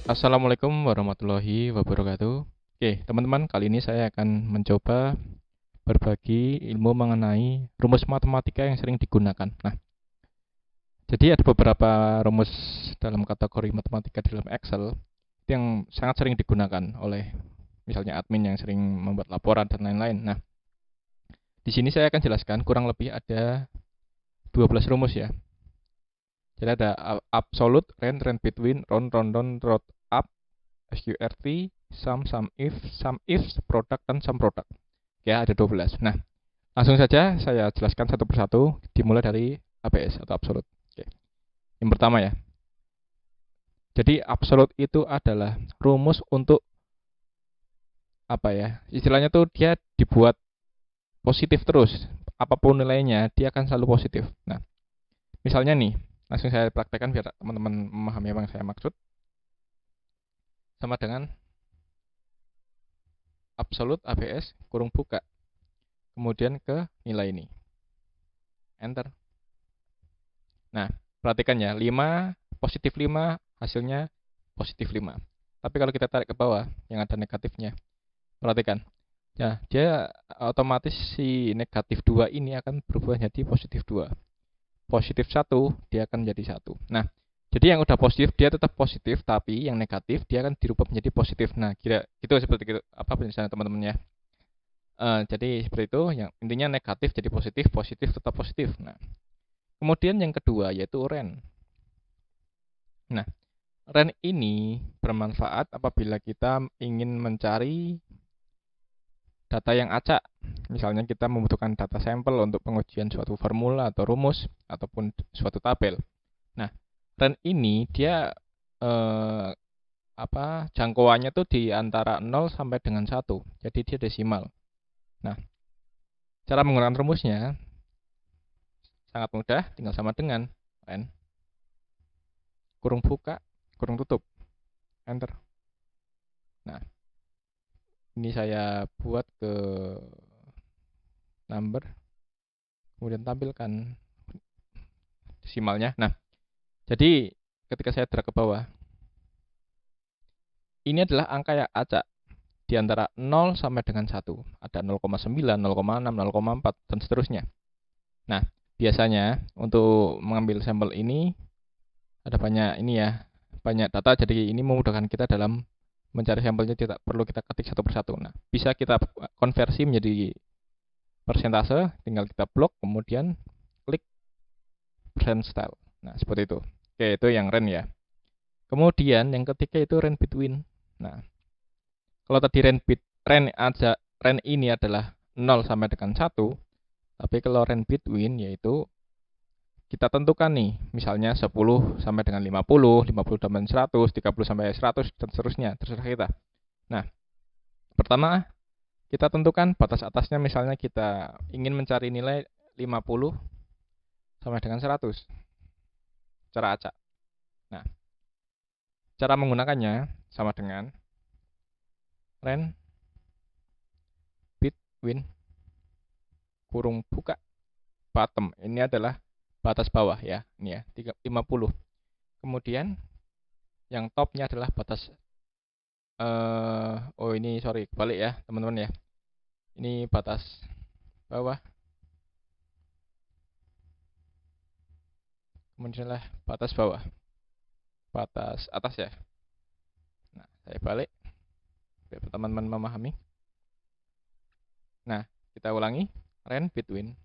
Assalamualaikum warahmatullahi wabarakatuh. Oke, teman-teman, kali ini saya akan mencoba berbagi ilmu mengenai rumus matematika yang sering digunakan. Nah, jadi ada beberapa rumus dalam kategori matematika di dalam Excel yang sangat sering digunakan oleh misalnya admin yang sering membuat laporan dan lain-lain. Nah, di sini saya akan jelaskan kurang lebih ada 12 rumus ya. Jadi ada absolute, range between, round, round up, SQRT, sum if, product, dan sum product. Ya, ada 12. Nah, langsung saja saya jelaskan satu persatu, dimulai dari ABS atau absolute. Oke. Yang pertama ya. Jadi absolute itu adalah rumus untuk apa ya? Istilahnya tuh dia dibuat positif terus. Apapun nilainya, dia akan selalu positif. Nah, misalnya nih, langsung saya praktekkan biar teman-teman memahami apa yang saya maksud. Sama dengan absolute ABS kurung buka. Kemudian ke nilai ini. Enter. Nah, perhatikan ya, 5 positif 5 hasilnya positif 5. Tapi kalau kita tarik ke bawah yang ada negatifnya, perhatikan. Ya, dia otomatis si negatif 2 ini akan berubah jadi positif 2. Positif 1 dia akan jadi 1. Nah, jadi yang udah positif dia tetap positif, tapi yang negatif dia akan dirubah menjadi positif. Nah, kira itu seperti itu apa penjelasan teman-teman ya. Jadi seperti itu, yang intinya negatif jadi positif, positif tetap positif. Nah, kemudian yang kedua yaitu range. Nah, range ini bermanfaat apabila kita ingin mencari data yang acak. Misalnya kita membutuhkan data sampel untuk pengujian suatu formula atau rumus ataupun suatu tabel. Nah, range ini dia jangkauannya tuh di antara 0 sampai dengan 1. Jadi dia desimal. Nah, cara menggunakan rumusnya sangat mudah, tinggal sama dengan range kurung buka, kurung tutup. Enter. Nah, ini saya buat ke number, kemudian tampilkan desimalnya. Nah, jadi ketika saya drag ke bawah, ini adalah angka yang acak di antara 0 sampai dengan 1. Ada 0,9, 0,6, 0,4, dan seterusnya. Nah, biasanya untuk mengambil sampel ini ada banyak banyak data, jadi ini memudahkan kita dalam mencari sampelnya, tidak perlu kita ketik satu persatu. Nah, bisa kita konversi menjadi persentase, tinggal kita blok, kemudian klik percent style. Nah, seperti itu. Oke, itu yang range ya. Kemudian yang ketiga itu range between. Nah, kalau tadi range ini adalah 0 sampai dengan 1, tapi kalau range between yaitu kita tentukan nih, misalnya 10 sampai dengan 50, 50 sampai 100, 30 sampai 100, dan seterusnya, terserah kita. Nah, pertama kita tentukan batas atasnya, misalnya kita ingin mencari nilai 50 sampai dengan 100 cara acak. Nah, cara menggunakannya sama dengan range between kurung buka bottom. Ini adalah batas bawah ya, ini ya, 50. Kemudian yang topnya adalah batas ini sorry, balik ya teman-teman ya. Ini batas bawah. Kemudian adalah batas bawah. Batas atas ya. Nah, saya balik biar teman-teman memahami. Nah, kita ulangi. Range between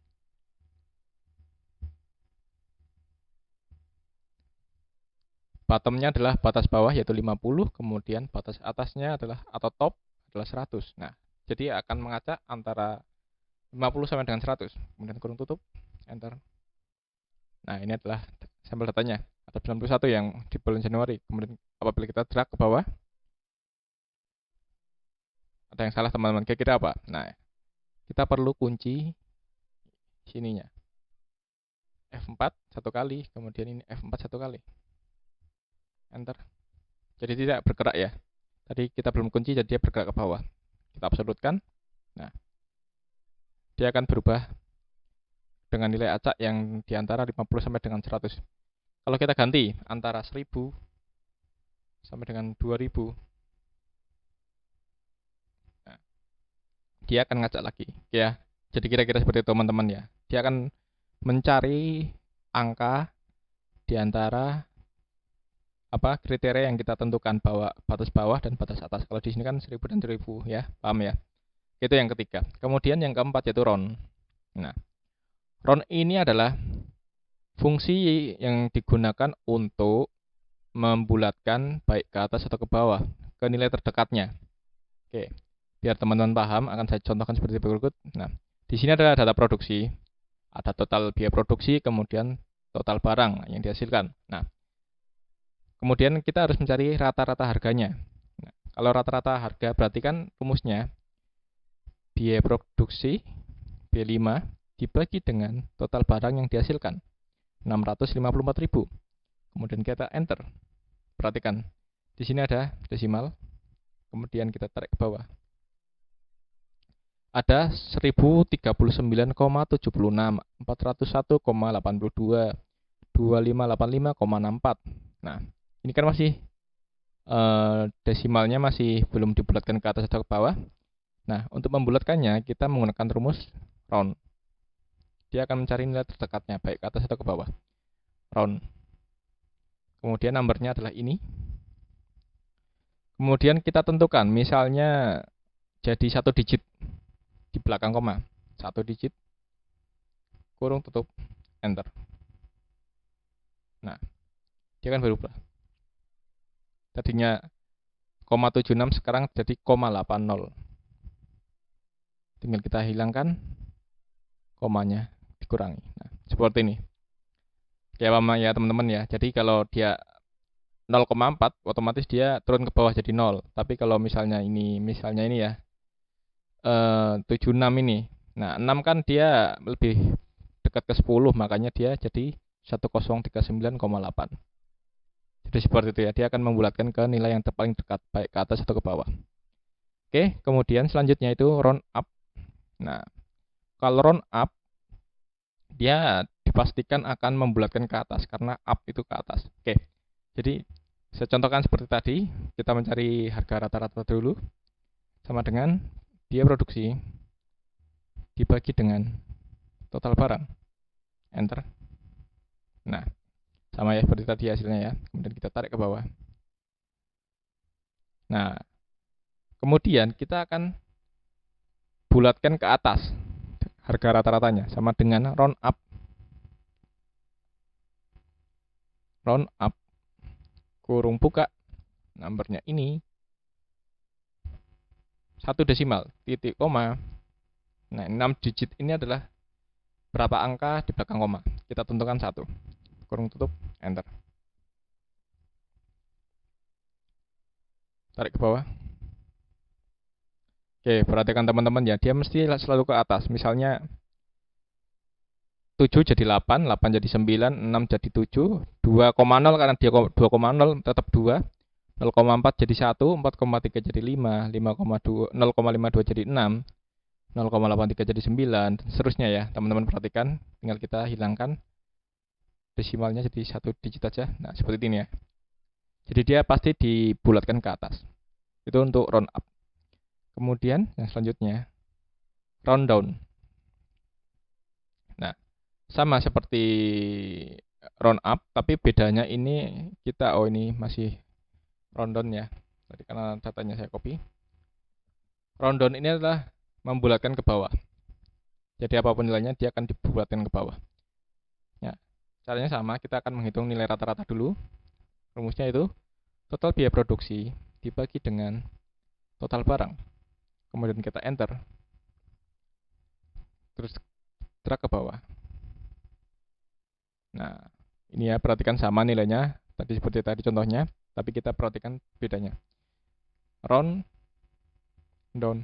bottomnya adalah batas bawah yaitu 50, kemudian batas atasnya adalah atau top adalah 100. Nah, jadi akan mengacak antara 50 sampai dengan 100. Kemudian kurung tutup, enter. Nah, ini adalah sampel datanya. Ada 91 yang di bulan Januari. Kemudian apabila kita drag ke bawah, ada yang salah teman-teman. Kira-kira apa? Nah, kita perlu kunci sininya. F4 satu kali, kemudian ini F4 satu kali. Enter. Jadi tidak bergerak ya. Tadi kita belum kunci, jadi dia bergerak ke bawah. Kita absolutkan. Nah, dia akan berubah dengan nilai acak yang di antara 50 sampai dengan 100. Kalau kita ganti antara 1000 sampai dengan 2000, nah, dia akan ngacak lagi ya. Jadi kira-kira seperti itu teman-teman ya. Dia akan mencari angka di antara kriteria yang kita tentukan, bahwa batas bawah dan batas atas. Kalau di sini kan 1000 dan 2000 ya, paham ya? Itu yang ketiga. Kemudian yang keempat yaitu round. Nah, round ini adalah fungsi yang digunakan untuk membulatkan baik ke atas atau ke bawah ke nilai terdekatnya. Oke, biar teman-teman paham akan saya contohkan seperti berikut. Nah, di sini adalah data produksi, ada total biaya produksi, kemudian total barang yang dihasilkan. Nah, kemudian kita harus mencari rata-rata harganya. Nah, kalau rata-rata harga berarti kan rumusnya biaya produksi B5 dibagi dengan total barang yang dihasilkan 654.000. Kemudian kita enter. Perhatikan, di sini ada desimal. Kemudian kita tarik ke bawah. Ada 1039,76, 401,82, 2585,64. Nah, ini kan masih desimalnya masih belum dibulatkan ke atas atau ke bawah. Nah, untuk membulatkannya kita menggunakan rumus round. Dia akan mencari nilai terdekatnya baik ke atas atau ke bawah. Round. Kemudian numbernya adalah ini. Kemudian kita tentukan, misalnya jadi 1 digit di belakang koma, 1 digit, kurung tutup, enter. Nah, dia akan berubah. Tadinya 0,76 sekarang jadi 0,80. Tinggal kita hilangkan komanya, dikurangi. Nah, seperti ini. Ya, ya teman-teman ya. Jadi kalau dia 0,4 otomatis dia turun ke bawah jadi 0. Tapi kalau misalnya ini ya 76 ini. Nah, 6 kan dia lebih dekat ke 10, makanya dia jadi 1039,8. Jadi seperti itu ya, dia akan membulatkan ke nilai yang paling dekat, baik ke atas atau ke bawah. Oke, kemudian selanjutnya itu round up. Nah, kalau round up, dia dipastikan akan membulatkan ke atas, karena up itu ke atas. Oke, jadi saya contohkan seperti tadi, kita mencari harga rata-rata dulu, sama dengan biaya produksi dibagi dengan total barang. Enter. Nah, sama ya seperti tadi hasilnya ya. Kemudian kita tarik ke bawah. Nah, kemudian kita akan bulatkan ke atas harga rata-ratanya, sama dengan round up. Round up, kurung buka, nomornya ini 1 desimal, titik koma. Nah, 6 digit ini adalah berapa angka di belakang koma. Kita tentukan 1. Kurung tutup, enter. Tarik ke bawah. Oke, perhatikan teman-teman ya, dia mesti selalu ke atas. Misalnya 7 jadi 8, 8 jadi 9, 6 jadi 7, 2,0 karena dia 2,0 tetap 2, 0,4 jadi 1, 4,3 jadi 5, 5,2, 0,52 jadi 6, 0,83 jadi 9, dan seterusnya ya. Teman-teman perhatikan, tinggal kita hilangkan desimalnya jadi 1 digit aja. Nah, seperti ini ya. Jadi dia pasti dibulatkan ke atas. Itu untuk round up. Kemudian yang selanjutnya round down. Nah, sama seperti round up, tapi bedanya ini kita ini masih round down ya. Tadi karena datanya saya copy. Round down ini adalah membulatkan ke bawah. Jadi apapun nilainya dia akan dibulatkan ke bawah. Ya, caranya sama, kita akan menghitung nilai rata-rata dulu. Rumusnya itu total biaya produksi dibagi dengan total barang. Kemudian kita enter. Terus drag ke bawah. Nah, ini ya, perhatikan sama nilainya tadi seperti tadi contohnya, tapi kita perhatikan bedanya. Round down.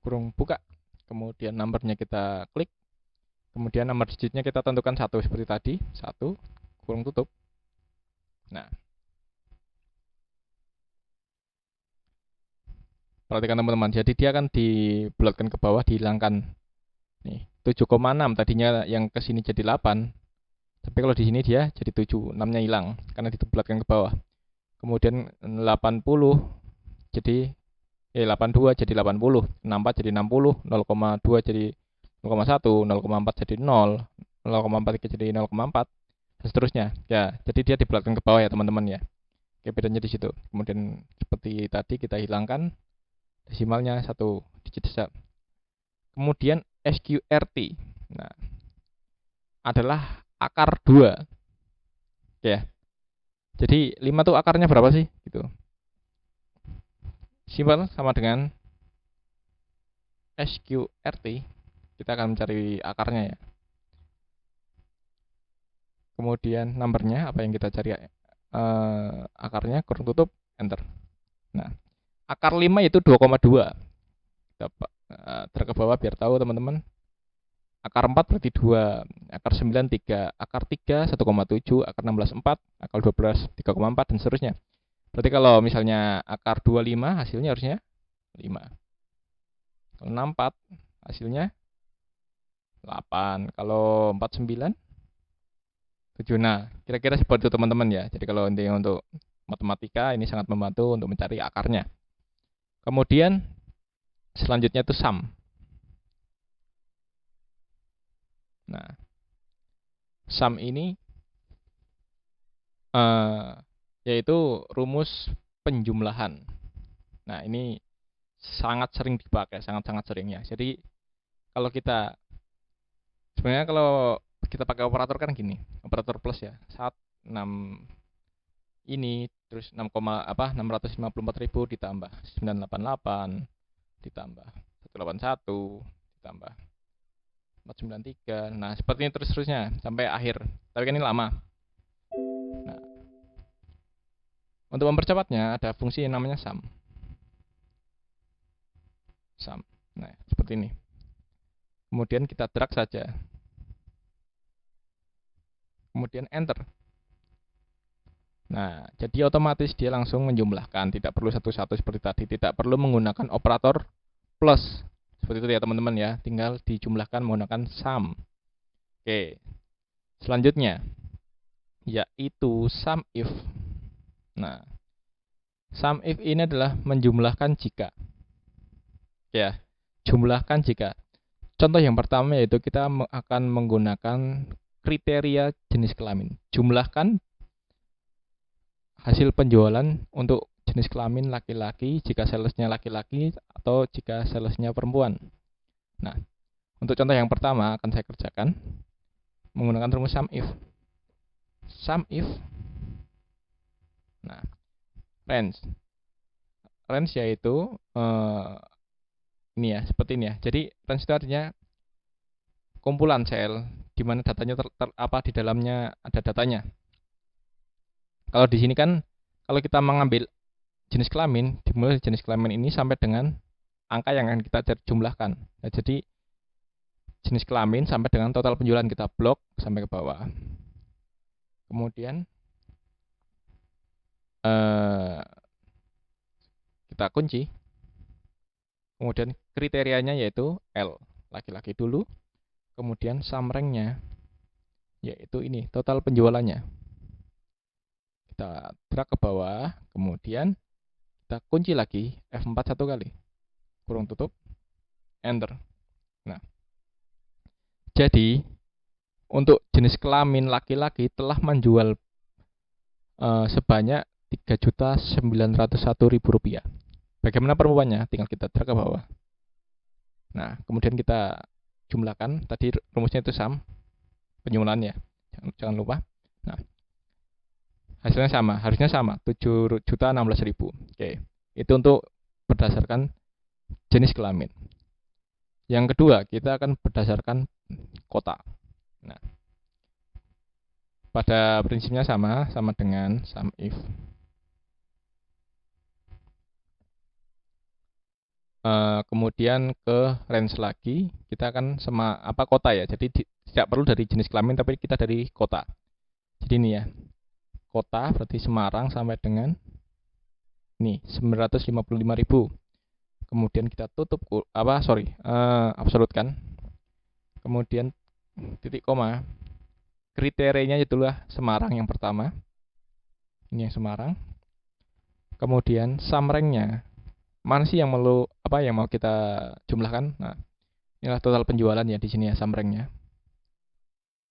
Kurung buka. Kemudian nomornya kita klik. Kemudian nomor digitnya kita tentukan 1 seperti tadi, 1, kurung tutup. Nah, Perhatikan teman-teman. Jadi dia akan dibulatkan ke bawah, dihilangkan. Nih, 7,6 tadinya yang ke sini jadi 8. Tapi kalau di sini dia jadi 7, 6-nya hilang karena dibulatkan ke bawah. Kemudian 80 jadi 82 jadi 80, 64 jadi 60, 0,2 jadi 0,1, 0,4 jadi 0, 0,43 jadi 0,4 dan seterusnya. Ya, jadi dia dibulatkan ke bawah ya teman-teman ya. Oke, bedanya di situ. Kemudian seperti tadi kita hilangkan desimalnya 1 digit saja. Kemudian SQRT. Nah, adalah akar 2. Ya. Jadi 5 tuh akarnya berapa sih? Gitu. Simpel sama dengan SQRT. Kita akan mencari akarnya ya. Kemudian numbernya apa yang kita cari akarnya, kurung tutup, enter. Nah, akar 5 yaitu 2,2. Kita drag ke bawah biar tahu teman-teman. Akar 4 berarti 2, akar 9 3, akar 3 1,7, akar 16 4, akar 12 3,4 dan seterusnya. Berarti kalau misalnya akar 25 hasilnya harusnya 5. Kalau 64 hasilnya 8. Kalau 49 7. Nah, kira-kira seperti itu teman-teman ya. Jadi kalau intinya untuk matematika ini sangat membantu untuk mencari akarnya. Kemudian selanjutnya itu sum. Nah, sum ini yaitu rumus penjumlahan. Nah, ini sangat sering dipakai, sangat-sangat sering ya. Jadi kalau kita sebenarnya kalau kita pakai operator kan gini, operator plus ya. 6 ini terus 6,654.000 ditambah 988 ditambah 181 ditambah 493. Nah, seperti ini terus-terusnya sampai akhir. Tapi kan ini lama. Nah, untuk mempercepatnya ada fungsi yang namanya sum. Sum. Nah, seperti ini. Kemudian kita drag saja. Kemudian enter. Nah, jadi otomatis dia langsung menjumlahkan, tidak perlu satu-satu seperti tadi, tidak perlu menggunakan operator plus. Seperti itu ya teman-teman ya, tinggal dijumlahkan menggunakan sum. Oke. Selanjutnya yaitu sum if. Nah, sum if ini adalah menjumlahkan jika. Ya, jumlahkan jika. Contoh yang pertama yaitu kita akan menggunakan kriteria jenis kelamin. Jumlahkan hasil penjualan untuk jenis kelamin laki-laki jika salesnya laki-laki atau jika salesnya perempuan. Nah, untuk contoh yang pertama akan saya kerjakan menggunakan rumus sum if. Sum if. Nah, range. Range yaitu ini ya, seperti ini ya. Jadi range itu artinya kumpulan sel di mana datanya di dalamnya ada datanya. Kalau di sini kan kalau kita mengambil jenis kelamin, dimulai jenis kelamin ini sampai dengan angka yang akan kita jumlahkan. Nah, jadi jenis kelamin sampai dengan total penjualan kita blok sampai ke bawah. Kemudian kita kunci. Kemudian kriterianya yaitu L, laki-laki dulu. Kemudian sum rank-nya yaitu ini, total penjualannya. Kita drag ke bawah, kemudian kita kunci lagi F4 1 kali. Kurung tutup, enter. Nah, jadi untuk jenis kelamin laki-laki telah menjual sebanyak Rp3.901.000. Bagaimana perempuannya? Tinggal kita drag ke bawah. Nah, kemudian kita jumlahkan. Tadi rumusnya itu sum, penjumlahannya. Jangan lupa. Nah, hasilnya sama, harusnya sama, 7.016.000. Oke, itu untuk berdasarkan jenis kelamin. Yang kedua, kita akan berdasarkan kota. Nah, pada prinsipnya sama dengan sum if. Kemudian ke range lagi, kita akan kota ya. Jadi tidak perlu dari jenis kelamin, tapi kita dari kota. Jadi ini ya, kota berarti Semarang sampai dengan ini 955.000. kemudian kita tutup absolutkan, kemudian titik koma, kriterianya itulah Semarang yang pertama, ini yang Semarang, kemudian sum rank-nya mana sih yang mau kita jumlahkan. Nah, inilah total penjualan ya di sini ya, sum rank-nya.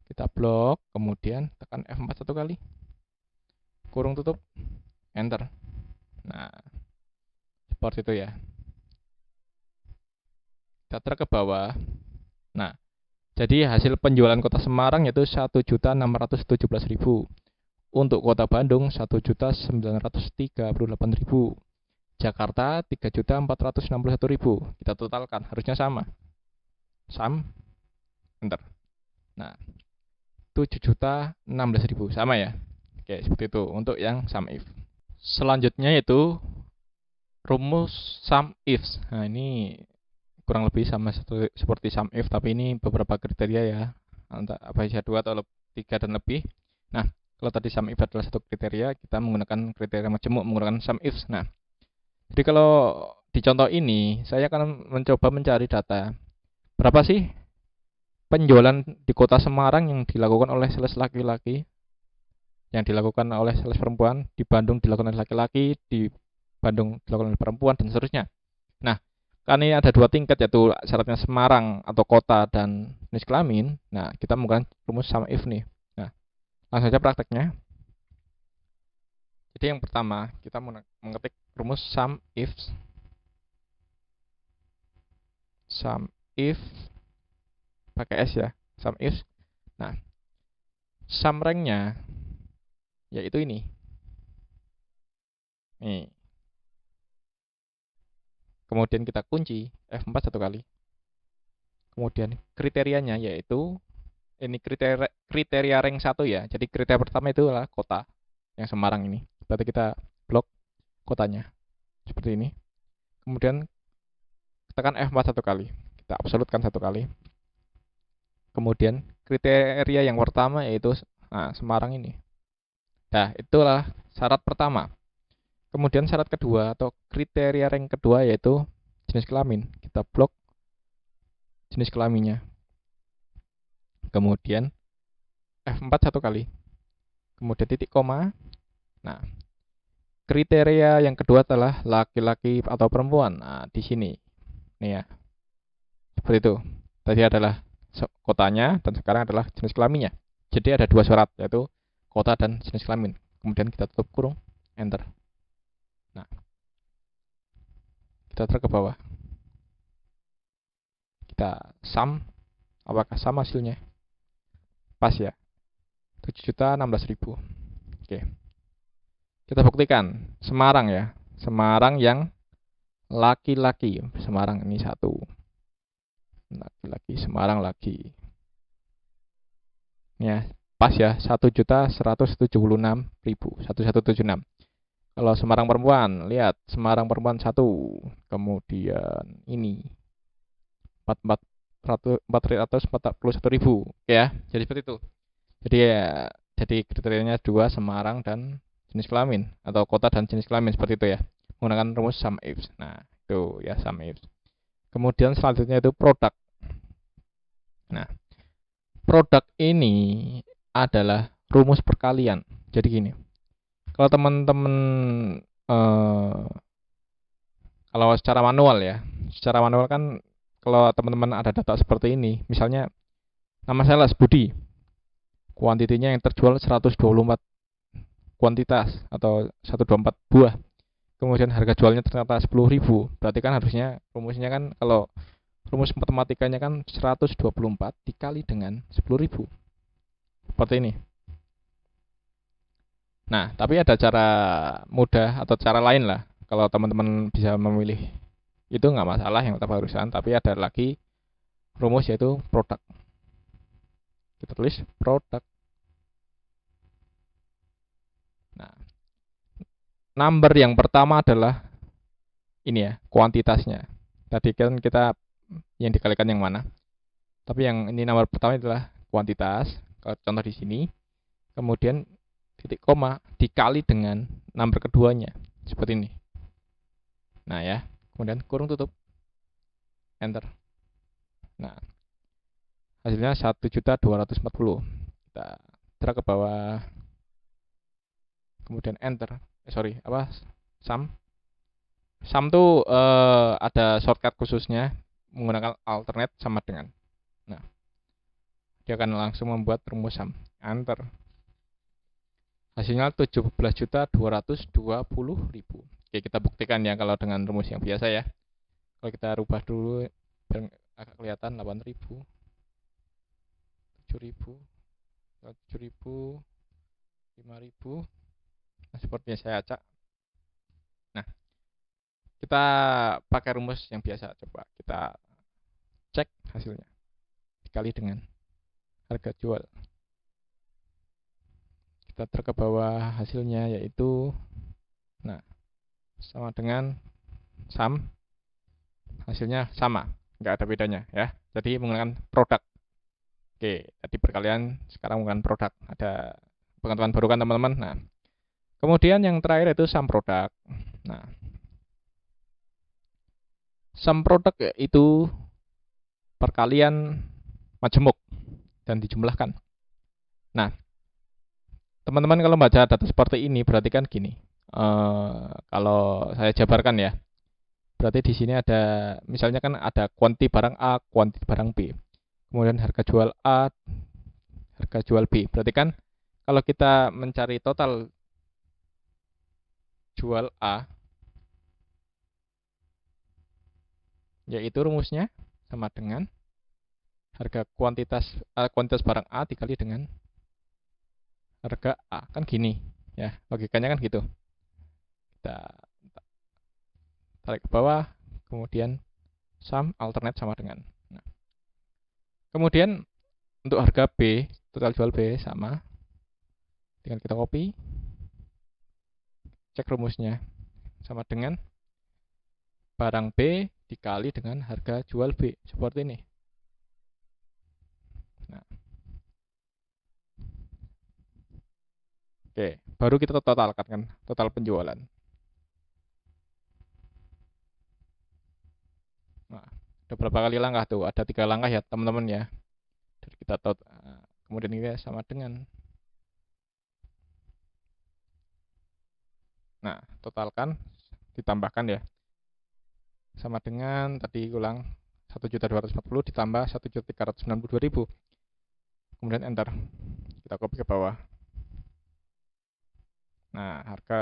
Kita blok, kemudian tekan F4 satu kali, kurung tutup, enter. Nah, seperti itu ya. Kita drag ke bawah. Nah, jadi hasil penjualan kota Semarang yaitu 1.617.000. Untuk kota Bandung 1.938.000. Jakarta 3.461.000. Kita totalkan, harusnya sama. Sum, enter. Nah, 7.016.000 sama ya. Oke, seperti itu untuk yang sum if. Selanjutnya yaitu rumus sum ifs. Nah, ini kurang lebih sama seperti sum if, tapi ini beberapa kriteria ya, antara bisa 2 atau 3 dan lebih. Nah, kalau tadi sum if adalah satu kriteria, kita menggunakan kriteria majemuk menggunakan sum ifs. Nah, jadi kalau di contoh ini saya akan mencoba mencari data berapa sih penjualan di kota Semarang yang dilakukan oleh sales laki-laki, yang dilakukan oleh sales perempuan, di Bandung dilakukan oleh laki-laki, di Bandung dilakukan oleh perempuan, dan seterusnya. Nah, kan ini ada 2 tingkat, yaitu syaratnya Semarang atau kota dan jenis kelamin. Nah, kita menggunakan rumus sum if nih. Nah, langsung saja prakteknya. Jadi yang pertama, kita mengetik rumus sum if pakai S ya, sum if. Nah, sum rank-nya yaitu ini. Nih. Kemudian kita kunci F4 satu kali. Kemudian kriterianya yaitu ini kriteria rank 1 ya. Jadi kriteria pertama itu adalah kota yang Semarang ini. Berarti kita blok kotanya seperti ini. Kemudian tekan F4 satu kali. Kita absolutkan satu kali. Kemudian kriteria yang pertama yaitu Semarang ini. Nah, itulah syarat pertama. Kemudian syarat kedua atau kriteria rank kedua yaitu jenis kelamin. Kita blok jenis kelaminnya. Kemudian F4 satu kali. Kemudian titik koma. Nah, kriteria yang kedua adalah laki-laki atau perempuan. Nah, di sini. Nih ya. Seperti itu. Tadi adalah kotanya dan sekarang adalah jenis kelaminnya. Jadi ada 2 syarat yaitu kota dan jenis kelamin. Kemudian kita tutup kurung, enter. Nah, kita drag ke bawah. Kita sum, apakah sama hasilnya? Pas ya, 7.016.000. Oke, kita buktikan Semarang ya, Semarang yang laki-laki. Semarang ini 1 laki-laki, Semarang laki ya, pas ya, 1.176.000. Kalau Semarang perempuan, lihat Semarang perempuan 1. Kemudian ini 441.000 ya. Jadi seperti itu. Jadi kriterianya 2, Semarang dan jenis kelamin atau kota dan jenis kelamin, seperti itu ya. Menggunakan rumus sum if. Nah, itu ya sum if. Kemudian selanjutnya itu produk. Nah, produk ini adalah rumus perkalian. Jadi gini. Kalau teman-teman kalau secara manual kan kalau teman-teman ada data seperti ini, misalnya nama sales Budi, kuantitinya yang terjual 124 kuantitas atau 124 buah, kemudian harga jualnya ternyata 10.000, berarti kan harusnya rumusnya kan, kalau rumus matematikanya kan 124 dikali dengan 10.000, seperti ini. Nah, tapi ada cara mudah atau cara lain lah. Kalau teman-teman bisa memilih, itu nggak masalah yang tetap harusan. Tapi ada lagi rumus yaitu produk. Kita tulis produk. Nah, number yang pertama adalah ini ya, kuantitasnya. Tadi kan kita yang dikalikan yang mana? Tapi yang ini nomor pertama adalah kuantitas. Kalau contoh di sini. Kemudian titik koma dikali dengan number keduanya, seperti ini. Nah ya, kemudian kurung tutup, enter. Nah, hasilnya 1.240.000. Kita drag ke bawah, kemudian enter. Sum. Sum tuh ada shortcut khususnya menggunakan alternate sama dengan. Nah, dia akan langsung membuat rumus sum. Enter. Hasilnya 17.220.000. Oke, kita buktikan ya kalau dengan rumus yang biasa ya. Kalau kita rubah dulu biar agak kelihatan 8.000, 7.000, 7.000, 5.000. Nah, sepertinya saya acak. Nah, kita pakai rumus yang biasa. Coba kita cek hasilnya. Dikali dengan harga jual. Kita drag ke bawah, hasilnya yaitu sama dengan sum. Hasilnya sama, nggak ada bedanya ya. Jadi menggunakan produk. Oke, tadi perkalian, sekarang menggunakan produk. Ada pengetahuan baru kan teman-teman. Nah, kemudian yang terakhir itu sum produk. Nah, sum produk itu perkalian majemuk dan dijumlahkan. Nah, teman-teman kalau baca data seperti ini berarti kan gini. Kalau saya jabarkan ya, berarti di sini ada, misalnya kan ada kuanti barang A, kuanti barang B, kemudian harga jual A, harga jual B. Berarti kan kalau kita mencari total jual A, yaitu rumusnya sama dengan harga kuantitas barang A dikali dengan harga A. Kan gini ya, logikanya kan gitu. Kita tarik ke bawah, kemudian sum alternate sama dengan. Nah, kemudian untuk harga B, total jual B sama, tinggal kita copy, cek rumusnya sama dengan barang B dikali dengan harga jual B, seperti ini. Nah, oke, baru kita totalkan kan, total penjualan. Nah, ada berapa kali langkah tuh? Ada 3 langkah ya teman-teman ya. Dari kita kemudian ini sama dengan. Nah, totalkan, ditambahkan ya. Sama dengan tadi ulang 1.240 ditambah 1.392.000. Kemudian enter. Kita copy ke bawah. Nah, harga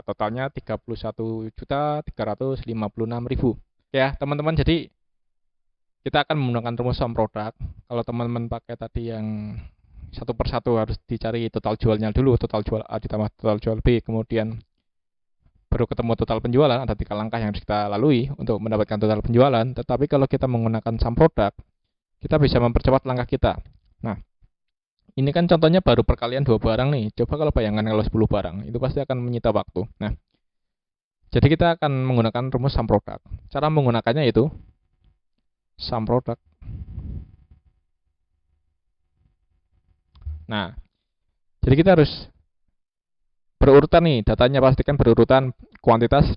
totalnya 31.356.000. Ya, teman-teman, jadi kita akan menggunakan rumus sum produk. Kalau teman-teman pakai tadi yang satu persatu harus dicari total jualnya dulu, total jual A ditambah total jual B, kemudian baru ketemu total penjualan. Ada 3 langkah yang harus kita lalui untuk mendapatkan total penjualan. Tetapi kalau kita menggunakan sum produk, kita bisa mempercepat langkah kita. Nah, ini kan contohnya baru perkalian 2 barang nih. Coba kalau bayangkan kalau 10 barang, itu pasti akan menyita waktu. Nah, jadi kita akan menggunakan rumus sum produk. Cara menggunakannya itu sum produk. Nah, jadi kita harus berurutan nih, datanya pastikan berurutan kuantitas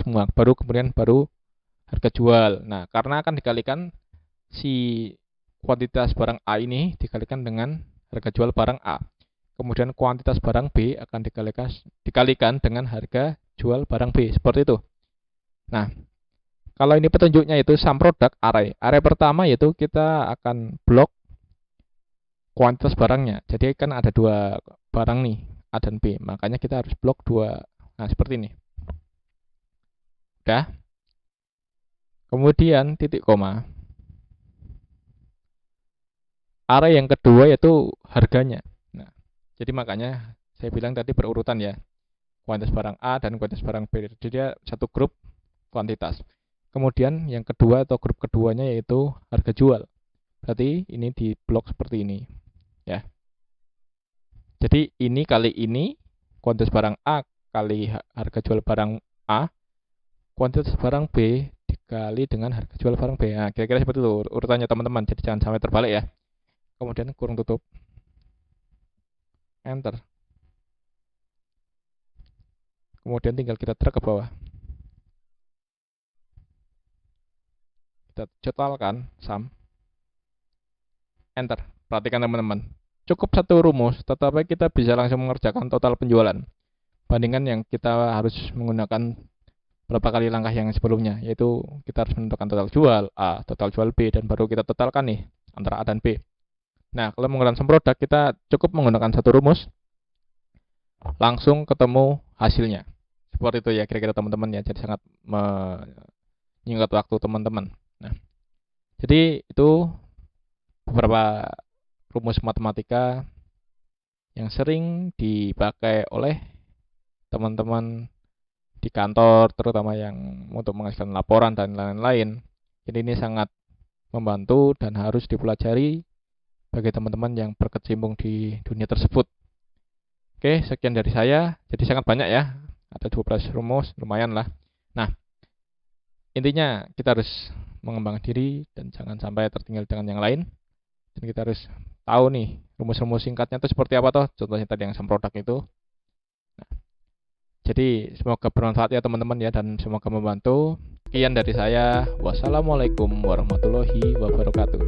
semua, baru kemudian harga jual. Nah, karena akan dikalikan si kuantitas barang A ini dikalikan dengan harga jual barang A. Kemudian kuantitas barang B akan dikalikan dengan harga jual barang B. Seperti itu. Nah, kalau ini petunjuknya itu sum produk array. Array pertama yaitu kita akan blok kuantitas barangnya. Jadi kan ada 2 barang nih, A dan B. Makanya kita harus blok 2. Nah, seperti ini. Udah. Kemudian titik koma. Array yang kedua yaitu harganya. Nah, jadi makanya saya bilang tadi berurutan ya. Kuantitas barang A dan kuantitas barang B. Jadi dia satu grup kuantitas. Kemudian yang kedua atau grup keduanya yaitu harga jual. Berarti ini di blok seperti ini. Ya. Jadi ini kali ini kuantitas barang A kali harga jual barang A, kuantitas barang B dikali dengan harga jual barang B. Nah, kira-kira seperti itu urutannya teman-teman. Jadi jangan sampai terbalik ya. Kemudian kurung tutup. Enter. Kemudian tinggal kita drag ke bawah. kita totalkan sum, enter. Perhatikan teman-teman, cukup satu rumus tetapi kita bisa langsung mengerjakan total penjualan, bandingkan yang kita harus menggunakan berapa kali langkah yang sebelumnya, yaitu kita harus menentukan total jual A, total jual B, dan baru kita totalkan nih antara A dan B. Nah, kalau menggunakan sum product, kita cukup menggunakan satu rumus, langsung ketemu hasilnya. Seperti itu ya kira-kira teman-teman ya, jadi sangat menyingkat waktu teman-teman. Nah, jadi itu beberapa rumus matematika yang sering dipakai oleh teman-teman di kantor, terutama yang untuk menghasilkan laporan dan lain-lain. Jadi ini sangat membantu dan harus dipelajari bagi teman-teman yang berkecimpung di dunia tersebut. Oke, sekian dari saya. Jadi sangat banyak ya, ada 12 rumus, lumayan lah. Nah, intinya kita harus mengembangkan diri dan jangan sampai tertinggal dengan yang lain. Dan kita harus tahu nih rumus-rumus singkatnya itu seperti apa toh. Contohnya tadi yang sum product itu. Nah, jadi semoga bermanfaat ya teman-teman ya, dan semoga membantu. Sekian dari saya. Wassalamualaikum warahmatullahi wabarakatuh.